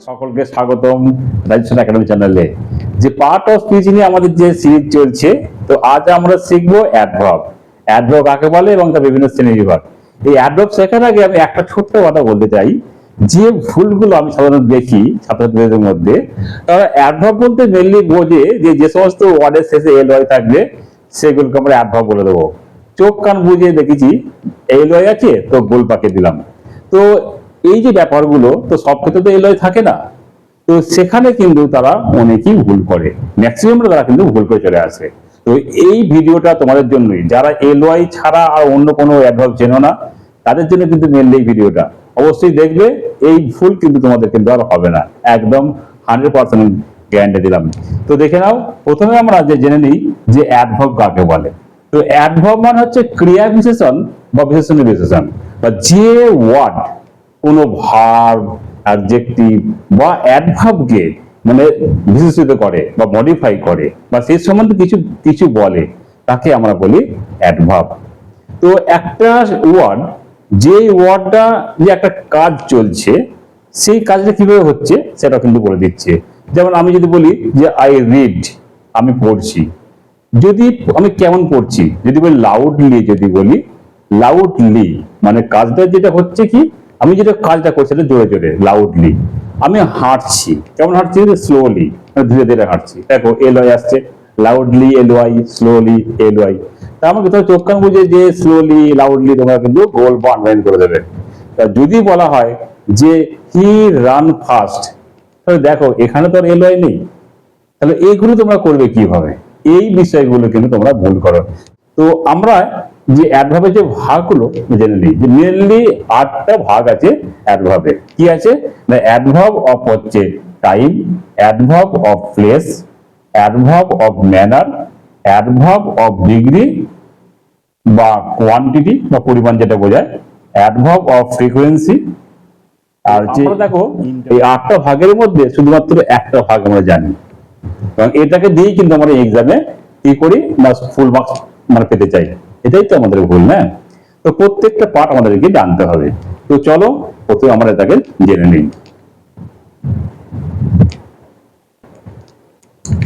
সকলকে স্বাগতম রাজস্থান একাডেমি চ্যানেলে। যে পার্ট অফ স্পিচ নিয়ে আমাদের যে সিরিজ চলছে, তো আজ আমরা শিখবো অ্যাডভার্ব। অ্যাডভার্ব কাকে বলে এবং তার বিভিন্ন শ্রেণীবিভাগ। এই অ্যাডভার্ব শেখার আগে আমি একটা ছোট্ট কথা বলতে চাই, যে ভুলগুলো আমি সাধারণত দেখি ছাত্রছাত্রীদের মধ্যে, তারা অ্যাডভার্ব বলতে মেনলি বোঝে যে সমস্ত ওয়ার্ডের শেষে এল ওয়াই থাকবে সেগুলোকে আমরা অ্যাডভার্ব বলে দেবো। চোখ কান বুঝে দেখেছি এল ওয়াই আছে তো গোল পাকিয়ে দিলাম। তো এই যে ব্যাপারগুলো, তো সব ক্ষেত্রে তো এলওয়াই থাকে না, তো সেখানে কিন্তু তারা অনেকেই ভুল করে, ম্যাক্সিমাম তারা কিন্তু ভুল করে চলে আসে। তো এই ভিডিওটা তোমাদের জন্যই, যারা এলওয়াই ছাড়া আর অন্য কোনো অ্যাডভার্ব চেনো না, তাদের জন্য কিন্তু মেনলি এই ভিডিওটা অবশ্যই দেখবে। এই ভুল কিন্তু তোমাদের কিন্তু আর হবে না, একদম 100% গ্যারান্টি দিলাম। তো দেখে নাও, প্রথমে আমরা যে জেনে নিই যে অ্যাডভার্ব কাকে বলে। তো অ্যাডভার্ব মানে হচ্ছে ক্রিয়া বিশেষণ বা বিশেষণের বিশেষণ, বা যে ওয়ার্ড কোনো ভার্ব, অ্যাডজেক্টিভ বা অ্যাডভার্বকে মানে বিশেষিত করে বা মডিফাই করে বা সেই সম্বন্ধে কিছু কিছু বলে, তাকে আমরা বলি অ্যাডভার্ব। তো একটা ওয়ার্ড, যে ওয়ার্ডটা যে একটা কাজ চলছে, সেই কাজটা কিভাবে হচ্ছে সেটা কিন্তু বলে দিচ্ছে। যেমন আমি যদি বলি যে আই রিড, আমি পড়ছি, যদি আমি কেমন পড়ছি, যদি বলি লাউডলি, যদি বলি লাউডলি মানে কাজটা যেটা হচ্ছে কি, আমি যেটা কাজটা করছি সেটা জোরে জোরে লাউডলি। আমি হাঁটছি, কেমন হাঁটছি, স্লোলি, ধীরে ধীরে হাঁটছি। দেখো এল ওয়াই আসছে, loudly L Y, slowly L Y. তা আমাকে তো চোখ কান বুঝে যে স্লোলি লাউডলি তোমরা কিন্তু গোল বা আন্ডারলাইন করে দেবে। তা যদি বলা হয় যে হি রান ফাস্ট, তাহলে দেখো এখানে তো আর এল ওয়াই নেই, তাহলে এইগুলো তোমরা করবে কিভাবে, এই বিষয়গুলো কিন্তু তোমরা ভুল করো। তো আমরা যে অ্যাডভার্বের যে ভাগগুলো জেনে নিই, যে মেনলি 8টা ভাগ আছে অ্যাডভার্বে। কি আছে না, অ্যাডভার্ব অফ হচ্ছে time, adverb of place, adverb of manner, adverb of degree বা কোয়ান্টিটি বা পরিমাণ যেটা বোঝায়, অ্যাডভার্ব অফ ফ্রিকোয়েন্সি। আর যে দেখো এই 8টা ভাগের মধ্যে শুধুমাত্র একটা ভাগ আমরা জানি, এবং এটাকে দিয়েই কিন্তু আমরা এক্সামে কি করি না, ফুল মার্কস মানে পেতে চাই। এটাই তো আমাদের ভুল না। তো প্রত্যেকটা পার্ট আমাদেরকে জানতে হবে। তো চলো প্রথমে আমরা এটাকে জেনে নিই।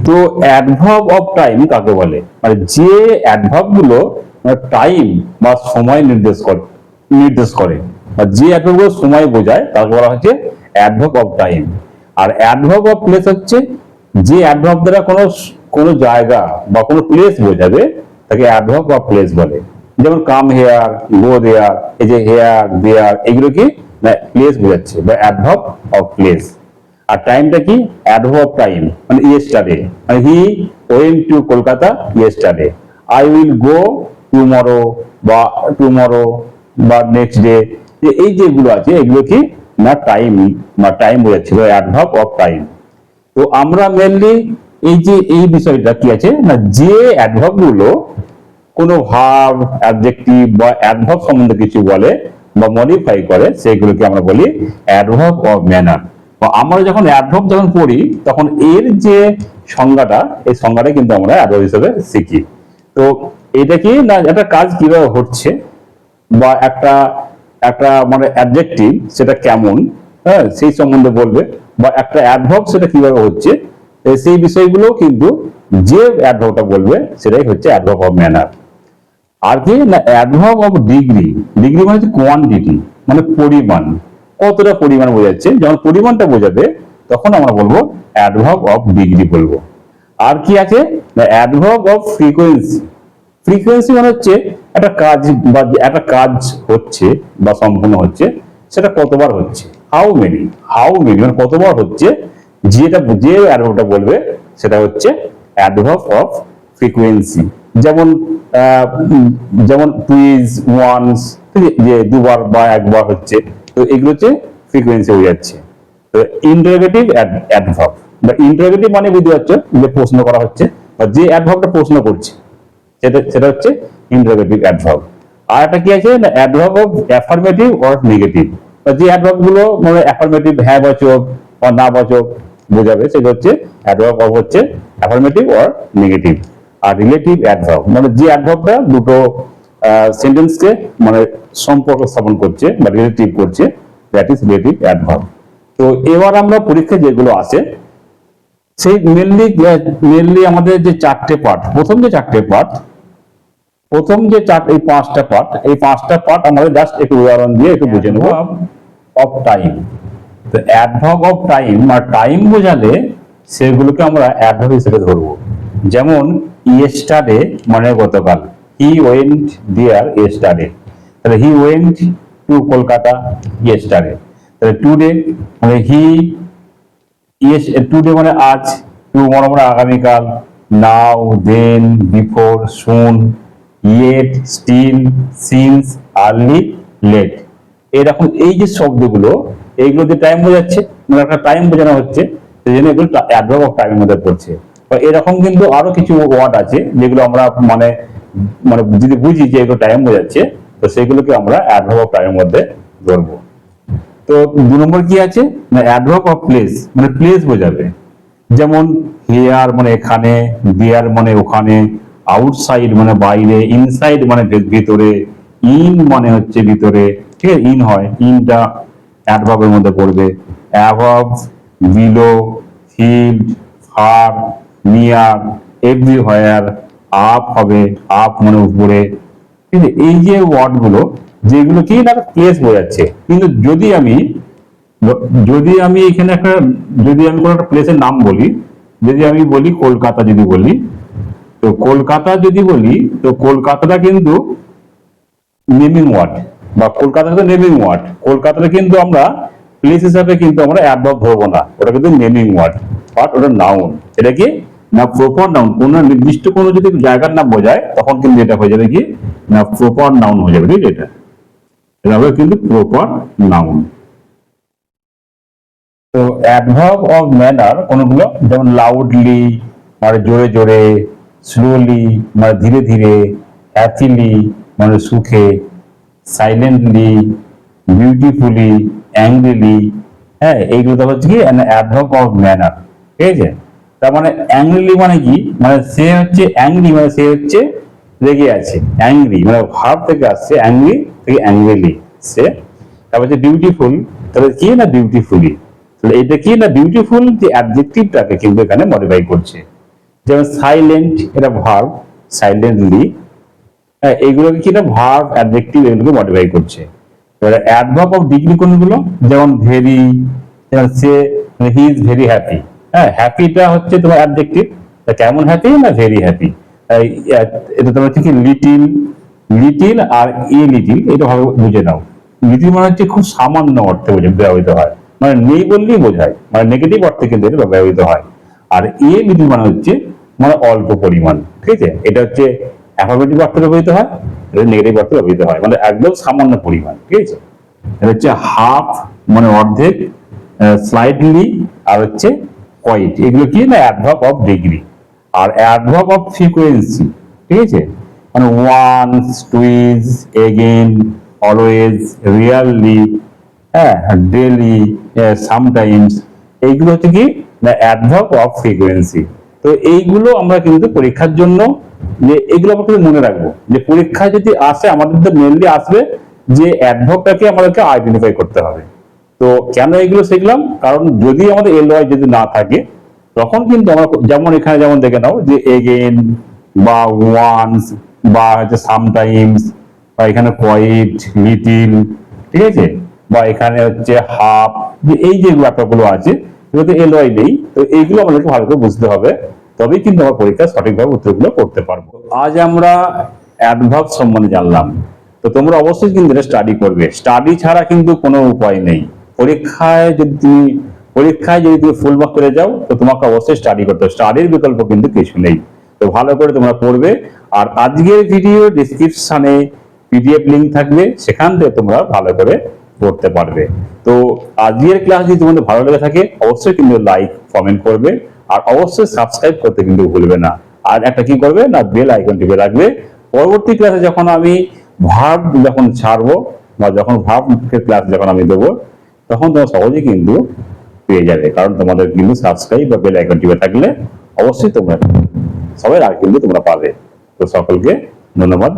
তো অ্যাডভার্ব অফ টাইম কাকে বলে, মানে যে অ্যাডভার্ব গুলো টাইম বা সময় নির্দেশ করে বা যে অ্যাডভার্ব গুলো সময় বোঝায় তাকে বলা হচ্ছে অ্যাডভার্ব অফ টাইম। আর অ্যাডভার্ব অফ প্লেস হচ্ছে যে অ্যাডভার্ব দ্বারা কোনো কোনো জায়গা বা কোনো প্লেস বোঝাবে, তাকে অ্যাডভার্ব অফ প্লেস বলে। যেমন কাম হেয়ার, গো দেয়ার, এই যে হেয়ার দেয়ার, এগুলো কি না প্লেস বোঝাচ্ছে বা অ্যাডভার্ব অফ প্লেস। আর টাইমটা কি, অ্যাডভার্ব অফ টাইম মানে ইয়েস্টারডে, মানে হি went to Kolkata yesterday, I will go tomorrow বা টুমরো বা নেক্সট ডে। এই যেগুলো আছে এগুলো কি না টাইম বা টাইম বোঝাচ্ছিল, অ্যাডভার্ব অফ টাইম। তো আমরা মেনলি এই যে এই বিষয়টা কি আছে না, যে অ্যাডভার্ব গুলো কোনো ভার্ব, অ্যাডজেক্টিভ বা অ্যাডভার্ব সম্বন্ধে কিছু বলে বা মডিফাই করে, সেগুলোকে আমরা বলি অ্যাডভার্ব অফ ম্যানার। আমরা যখন অ্যাডভার্ব যখন পড়ি, তখন এর যে সংজ্ঞাটা, এই সংজ্ঞাটা কিন্তু আমরা অ্যাডভার্ব হিসেবে শিখি। তো এটা কি না, একটা কাজ কিভাবে হচ্ছে বা একটা একটা মানে অ্যাডজেক্টিভ সেটা কেমন, হ্যাঁ সেই সম্বন্ধে বলবে, বা একটা অ্যাডভার্ব সেটা কিভাবে হচ্ছে, সেই বিষয়গুলো কিন্তু যে অ্যাডভার্বটা বলবে সেটাই হচ্ছে অ্যাডভার্ব অফ ম্যানার। আর কি না, অ্যাডভার্ব অফ ডিগ্রি, ডিগ্রি মানে হচ্ছে কোয়ান্টিটি, মানে পরিমাণ, কতটা পরিমাণ বোঝাচ্ছে। যখন পরিমাণটা বোঝাবে তখন আমরা বলবো অ্যাডভার্ব অফ ডিগ্রি বলবো। আর কি আছে না, অ্যাডভার্ব অফ ফ্রিকোয়েন্সি। ফ্রিকোয়েন্সি মানে হচ্ছে একটা কাজ বা একটা কাজ হচ্ছে বা সম্পূর্ণ হচ্ছে, সেটা কতবার হচ্ছে, হাউ মেনি মানে কতবার হচ্ছে, যেটা যে অ্যাডভার্বটা বলবে সেটা হচ্ছে অ্যাডভার্ব অফ ফ্রিকোয়েন্সি। যেমন যেমন টুইজ, ওয়ান্স, যে দুবার বা একবার হচ্ছে, তো এগুলো হচ্ছে ফ্রিকোয়েন্সি হয়ে যাচ্ছে। তো ইন্টারোগেটিভ অ্যাডভার্ব বা ইন্টারোগেটিভ মানে বুঝতে পারছো যে প্রশ্ন করা হচ্ছে বা যে অ্যাডভার্বটা প্রশ্ন করছে, সেটা হচ্ছে ইন্টারোগেটিভ অ্যাডভার্ব। আর একটা কি আছে না, adverb of affirmative or negative, বা যে অ্যাডভার্ব গুলো মানে অ্যাফার্মেটিভ হ্যাঁ বাচক বা না বাচক বোঝাবে, সেটা হচ্ছে অ্যাডভার্ব অফ হচ্ছে অ্যাফার্মেটিভ অর নেগেটিভ। আর রিলেটিভ অ্যাডভার্ব মানে যে অ্যাডভার্বটা দুটো সেন্টেন্সকে মানে সম্পর্ক স্থাপন করছে বা রিলেটিভ করছে, দ্যাট ইজ রিলেটিভ অ্যাডভার্ব। তো তো এবার আমরা পরীক্ষায় যেগুলো আছে সেই মেনলি আমাদের যে চারটে পার্ট, প্রথম যে এই পাঁচটা পার্ট আমাদের জাস্ট একটু উদাহরণ দিয়ে একটু বুঝে নেব। অফ টাইম, তো অ্যাডভার্ব অফ টাইম আর টাইম বোঝালে সেগুলোকে আমরা অ্যাডভার্ব হিসেবে ধরবো। যেমন ইয়েস্টারডে মানে গতকাল, হি ওয়েন্ট দেয়ার ইয়েস্টারডে, তাহলে he went to Kolkata yesterday. তাহলে টুডে মানে টুডে মানে আজ, টুমরো মানে আগামীকাল, now, then, before, soon, yet, still, since, early, late. এরকম এই যে শব্দগুলো, এইগুলো যে টাইম বোঝাচ্ছে, মানে একটা টাইম বোঝানো হচ্ছে, সেই জন্য এগুলো অ্যাডভার্ব অফ টাইমের মধ্যে পড়ছে। এরকম কিন্তু আরো কিছু ওয়ার্ড আছে যেগুলো আমরা মানে মানে যদি বুঝি যে এগুলো টাইম বোঝাচ্ছে, তো সেগুলোকে আমরা অ্যাডভার্ব অফ টাইমের মধ্যে ধরবো। তো 2 নম্বর কি আছে না, অ্যাডভার্ব অফ প্লেস, মানে প্লেস বোঝাবে। যেমন হিয়ার মানে এখানে, দেয়ার মানে ওখানে, আউটসাইড মানে বাইরে, ইনসাইড মানে ভিতরে, ইন মানে হচ্ছে ভিতরে, ঠিক আছে, ইন হয়, ইনটা অ্যাডভার্বের মধ্যে পড়বে। Above, below, field, far, near, everywhere, up হবে, আপ মানে উপরে, ঠিক আছে। এই যে ওয়ার্ড গুলো যেগুলো কি না প্লেস বোঝাচ্ছে, কিন্তু যদি আমি এখানে যদি আমি কোনো একটা প্লেসের নাম বলি, যদি আমি বলি কলকাতা, যদি বলি তো কলকাতাটা কিন্তু নেমিং ওয়ার্ড, বা কলকাতাটা নেমিং ওয়ার্ড। কলকাতাটা কিন্তু আমরা প্লেস হিসাবে কিন্তু আমরা অ্যাডভার্ব ধরবো না, ওটা কিন্তু নেমিং ওয়ার্ড, বাট ওটা নাউন। এটা কি না প্রপার নাউন, কোন নির্দিষ্ট কোনো যদি জায়গার নাম বোঝায় তখন কিন্তু এটা হয়ে যাবে কি না প্রপার নাউন হয়ে যাবে, ঠিক আছে। এটা হবে কিন্তু প্রপার নাউন। তো অ্যাডভার্ব অফ ম্যানার কোনগুলো, যেমন লাউডলি মানে জোরে জোরে, স্লোলি মানে ধীরে ধীরে, হ্যাপিলি মানে সুখে, সাইলেন্টলি, বিউটিফুলি, অ্যাংরিলি, হ্যাঁ, এইগুলো তো হচ্ছে কি অ্যাডভার্ব অফ ম্যানার, ঠিক আছে। তার মানে অ্যাংরিলি মানে কি, মানে সে হচ্ছে অ্যাংরি, মানে সে হচ্ছে রেগে আছে, অ্যাংরি মানে ভার্ব থেকে আসছে, অ্যাংরি থেকে অ্যাংরিলি সে। তারপর হচ্ছে বিউটিফুল, তাহলে কি না বিউটিফুলি, তাহলে এটা কি না বিউটিফুল যে অ্যাডজেক্টিভটাকে কিন্তু এখানে মডিফাই করছে। যেমন সাইলেন্ট, এটা ভার্ব, সাইলেন্টলি, হ্যাঁ, এইগুলোকে কি না ভার্ব, অ্যাডজেক্টিভ এগুলোকে মডিফাই করছে। এবারে অ্যাডভার্ব অফ ডিগ্রি কোনগুলো, যেমন very, say he is very happy, হ্যাঁ, হ্যাপিটা হচ্ছে তোমার অ্যাডজেক্টিভ, কেমন হ্যাপি না ভেরি হ্যাপি। এটা তোমার হচ্ছে কি লিটিল আর লিটিল, এটা ভাবে বুঝে নাও। লিটিল মানে হচ্ছে খুব সামান্য অর্থে ব্যবহৃত হয়, মানে নেই বললেই বোঝায়, মানে নেগেটিভ অর্থে কিন্তু এটা ব্যবহৃত হয়। আর লিটিল মানে হচ্ছে মানে অল্প পরিমাণ, ঠিক আছে। এটা হচ্ছে অ্যাফার্মেটিভ অর্থে ব্যবহৃত হয়, এটা নেগেটিভ অর্থে ব্যবহৃত হয়, মানে একদম সামান্য পরিমাণ, ঠিক আছে। এটা হচ্ছে হাফ মানে অর্ধেক, স্লাইটলি আর হচ্ছে কোয়াইট, এগুলো কি না অ্যাডভার্ব অফ ডিগ্রি। আর অ্যাডভার্ব অফ ফ্রিকোয়েন্সি, ঠিক আছে, মানে once, twice, again, always, rarely, হ্যাঁ, ডেইলি, সামটাইমস, এইগুলো হচ্ছে কি না অ্যাডভার্ব অফ ফ্রিকোয়েন্সি। তো এইগুলো আমরা কিন্তু পরীক্ষার জন্য যে এগুলো আমরা কিন্তু মনে রাখবো, যে পরীক্ষায় যদি আসে আমাদের তো মেনলি আসবে যে অ্যাডভার্বটাকে আমাদেরকে আইডেন্টিফাই করতে হবে। তো কেন এগুলো শিখলাম, কারণ যদি আমাদের এলওয়াই যদি না থাকে তখন কিন্তু আমরা যেমন এখানে যেমন দেখে নাও যে এগেইন বা ওয়ান্স বা হচ্ছে সামটাইমস, বা এখানে কোয়াইট, লিটিল, ঠিক আছে, বা এখানে হচ্ছে হাফ, যে এই যে ব্যাপারগুলো আছে এগুলোতে এলওয়াই নেই। তো এইগুলো আমাদেরকে ভালো করে বুঝতে হবে, তবেই কিন্তু আমরা পরীক্ষায় সঠিকভাবে উত্তরগুলো করতে পারবো। আজ আমরা অ্যাডভার্ব সম্বন্ধে জানলাম, তো তোমরা অবশ্যই কিন্তু এটা স্টাডি করবে, স্টাডি ছাড়া কিন্তু কোনো উপায় নেই। পরীক্ষায় যদি তুমি ফুল মার্ক পেয়ে যাও তো তোমাকে অবশ্যই স্টাডি করতে হবে, স্টাডির বিকল্প কিন্তু কিছু নেই। তো ভালো করে তোমরা পড়বে, আর আজকের ভিডিও ডেসক্রিপশনে পিডিএফ লিংক থাকবে, সেখান থেকে তোমরা ভালো করে পড়তে পারবে। তো আজকের ক্লাস যদি তোমাদের ভালো লেগে থাকে অবশ্যই কিন্তু লাইক কমেন্ট করবে, আর অবশ্যই সাবস্ক্রাইব করতে কিন্তু ভুলবে না। আর একটা কি করবে না, বেল আইকন টিপে রাখবে। পরবর্তী ক্লাসে যখন আমি ভার্ব যখন ছাড়বো, বা যখন ভার্ব ক্লাস যখন আমি দেবো, তখন তোমরা সহজেই কিন্তু পেয়ে যাবে, কারণ তোমাদের কিন্তু সাবস্ক্রাইব বা বেল আইকন টিপে থাকলে অবশ্যই তোমরা সবাই আর কিন্তু তোমরা পাবে। তো সকলকে ধন্যবাদ।